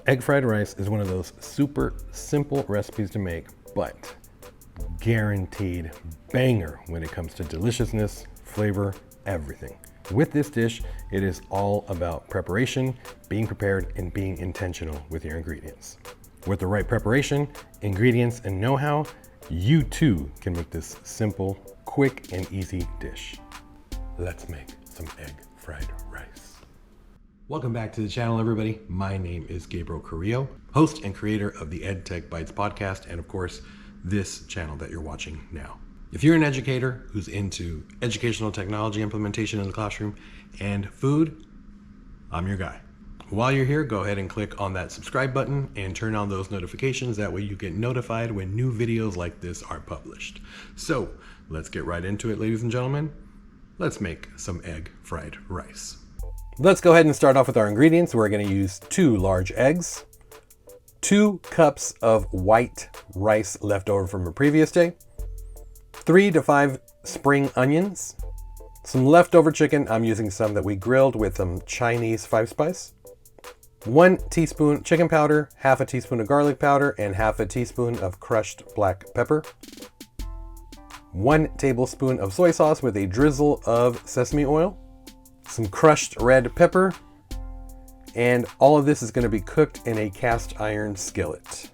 Egg fried rice is one of those super simple recipes to make, but guaranteed banger when it comes to deliciousness, flavor, everything. With this dish, it is all about preparation, being prepared, and being intentional with your ingredients. With the right preparation, ingredients, and know-how, you too can make this simple, quick, and easy dish. Let's make some egg fried rice. Welcome back to the channel, everybody. My name is Gabriel Carrillo, host and creator of the EdTech Bites podcast, and of course, this channel that you're watching now. If you're an educator who's into educational technology implementation in the classroom and food, I'm your guy. While you're here, go ahead and click on that subscribe button and turn on those notifications. That way you get notified when new videos like this are published. So let's get right into it, ladies and gentlemen. Let's make some egg fried rice. Let's go ahead and start off with our ingredients. We're going to use 2 large eggs, 2 cups of white rice left over from a previous day, 3 to 5 spring onions, some leftover chicken. I'm using some that we grilled with some Chinese 5-spice, 1 teaspoon chicken powder, half a teaspoon of garlic powder, and half a teaspoon of crushed black pepper, 1 tablespoon of soy sauce with a drizzle of sesame oil, some crushed red pepper, and all of this is going to be cooked in a cast iron skillet.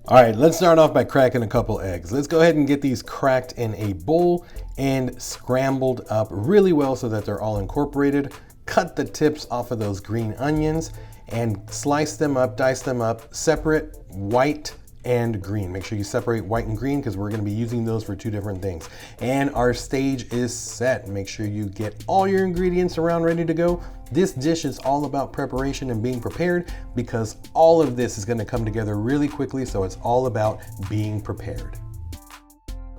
All right, let's start off by cracking a couple eggs. Let's go ahead and get these cracked in a bowl and scrambled up really well so that they're all incorporated. Cut the tips off of those green onions and slice them up, dice them up, separate white and green. Make sure you separate white and green because we're going to be using those for 2 different things. And our stage is set. Make sure you get all your ingredients around ready to go. This dish is all about preparation and being prepared because all of this is going to come together really quickly, so it's all about being prepared.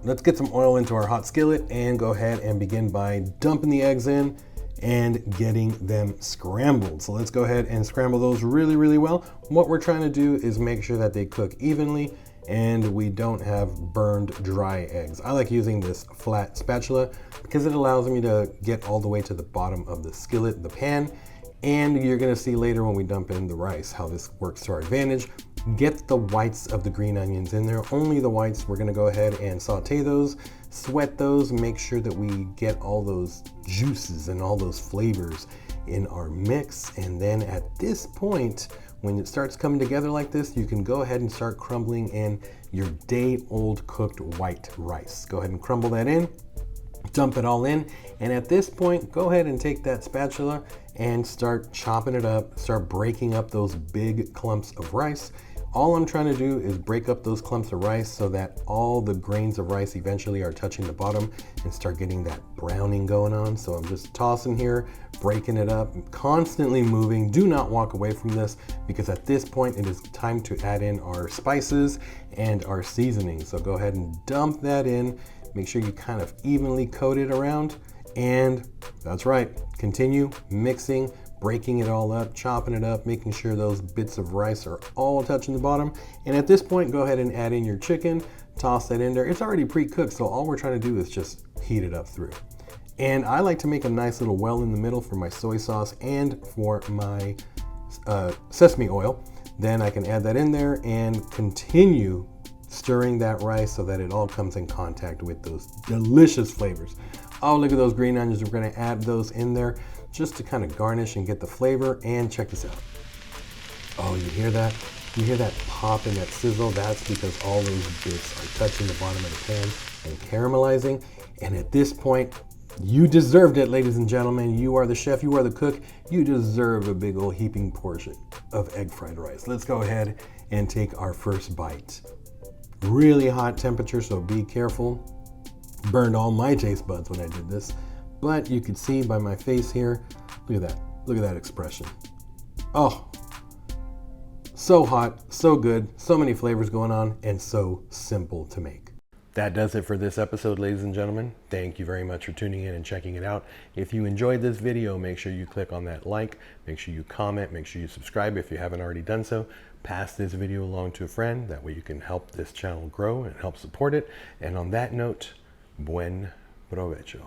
Let's get some oil into our hot skillet and go ahead and begin by dumping the eggs in and getting them scrambled. So let's go ahead and scramble those really well. What we're trying to do is make sure that they cook evenly and we don't have burned dry eggs. I like using this flat spatula because it allows me to get all the way to the bottom of the skillet, the pan, and you're gonna see later when we dump in the rice how this works to our advantage. Get the whites of the green onions in there, only the whites. We're gonna go ahead and saute those, sweat those, make sure that we get all those juices and all those flavors in our mix. And then at this point, when it starts coming together like this, you can go ahead and start crumbling in your day-old cooked white rice. Go ahead and crumble that in, dump it all in, and at this point, go ahead and take that spatula and start chopping it up, start breaking up those big clumps of rice. All I'm trying to do is break up those clumps of rice so that all the grains of rice eventually are touching the bottom and start getting that browning going on. So I'm just tossing here, breaking it up, constantly moving. Do not walk away from this because at this point it is time to add in our spices and our seasoning. So go ahead and dump that in. Make sure you kind of evenly coat it around, and that's right. Continue mixing, breaking it all up, chopping it up, making sure those bits of rice are all touching the bottom. And at this point, go ahead and add in your chicken, toss that in there. It's already pre-cooked, so all we're trying to do is just heat it up through. And I like to make a nice little well in the middle for my soy sauce and for my sesame oil. Then I can add that in there and continue stirring that rice so that it all comes in contact with those delicious flavors. Oh, look at those green onions. We're gonna add those in there just to kind of garnish and get the flavor. And check this out. Oh, you hear that? You hear that pop and that sizzle? That's because all those bits are touching the bottom of the pan and caramelizing. And at this point, you deserved it, ladies and gentlemen. You are the chef, you are the cook. You deserve a big old heaping portion of egg fried rice. Let's go ahead and take our first bite. Really hot temperature, so be careful. Burned all my taste buds when I did this, but you can see by my face here, look at that expression. Oh, so hot, so good, so many flavors going on, and so simple to make. That does it for this episode, ladies and gentlemen. Thank you very much for tuning in and checking it out. If you enjoyed this video, make sure you click on that like, make sure you comment, make sure you subscribe if you haven't already done so. Pass this video along to a friend. That way you can help this channel grow and help support it. And on that note, buen provecho.